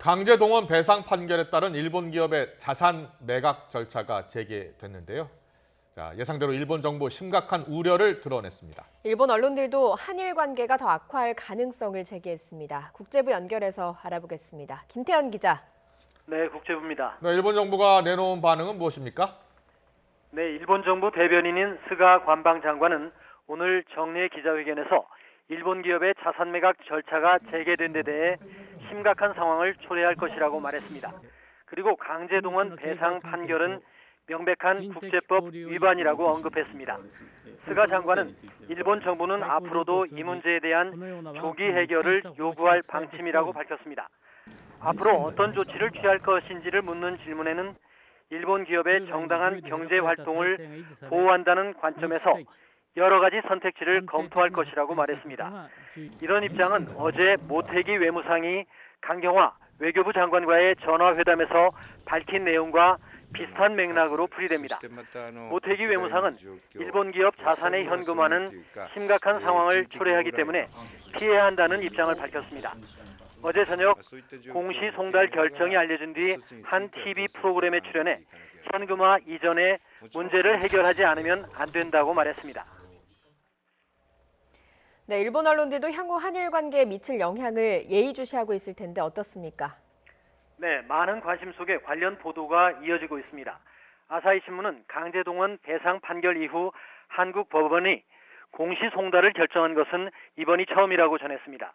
강제동원 배상 판결에 따른 일본 기업의 자산 매각 절차가 재개됐는데요. 예상대로 일본 정부 심각한 우려를 드러냈습니다. 일본 언론들도 한일 관계가 더 악화할 가능성을 제기했습니다. 국제부 연결해서 알아보겠습니다. 김태현 기자. 네, 국제부입니다. 일본 정부가 내놓은 반응은 무엇입니까? 네, 일본 정부 대변인인 스가 관방장관은 오늘 정례 기자회견에서 일본 기업의 자산 매각 절차가 재개된 데 대해 심각한 상황을 초래할 것이라고 말했습니다. 그리고 강제동원 배상 판결은 명백한 국제법 위반이라고 언급했습니다. 스가 장관은 일본 정부는 앞으로도 이 문제에 대한 조기 해결을 요구할 방침이라고 밝혔습니다. 앞으로 어떤 조치를 취할 것인지를 묻는 질문에는 일본 기업의 정당한 경제 활동을 보호한다는 관점에서 여러 가지 선택지를 검토할 것이라고 말했습니다. 이런 입장은 어제 모테기 외무상이 강경화 외교부 장관과의 전화회담에서 밝힌 내용과 비슷한 맥락으로 풀이됩니다. 모테기 외무상은 일본 기업 자산의 현금화는 심각한 상황을 초래하기 때문에 피해야 한다는 입장을 밝혔습니다. 어제 저녁 공시 송달 결정이 알려진 뒤 한 TV 프로그램에 출연해 현금화 이전에 문제를 해결하지 않으면 안 된다고 말했습니다. 네, 일본 언론들도 향후 한일 관계에 미칠 영향을 예의주시하고 있을 텐데 어떻습니까? 네, 많은 관심 속에 관련 보도가 이어지고 있습니다. 아사히 신문은 강제동원 배상 판결 이후 한국 법원이 공시 송달을 결정한 것은 이번이 처음이라고 전했습니다.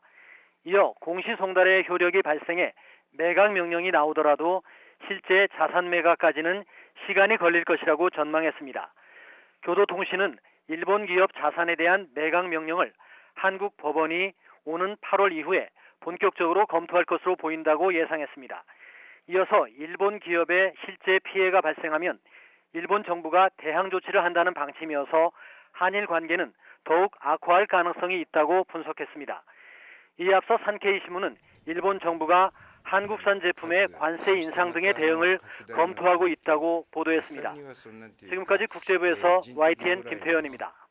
이어 공시 송달의 효력이 발생해 매각 명령이 나오더라도 실제 자산 매각까지는 시간이 걸릴 것이라고 전망했습니다. 교도통신은 일본 기업 자산에 대한 매각 명령을 한국 법원이 오는 8월 이후에 본격적으로 검토할 것으로 보인다고 예상했습니다. 이어서 일본 기업의 실제 피해가 발생하면 일본 정부가 대항 조치를 한다는 방침이어서 한일 관계는 더욱 악화할 가능성이 있다고 분석했습니다. 이에 앞서 산케이 신문은 일본 정부가 한국산 제품의 관세 인상 등의 대응을 검토하고 있다고 보도했습니다. 지금까지 국제부에서 YTN 김태현입니다.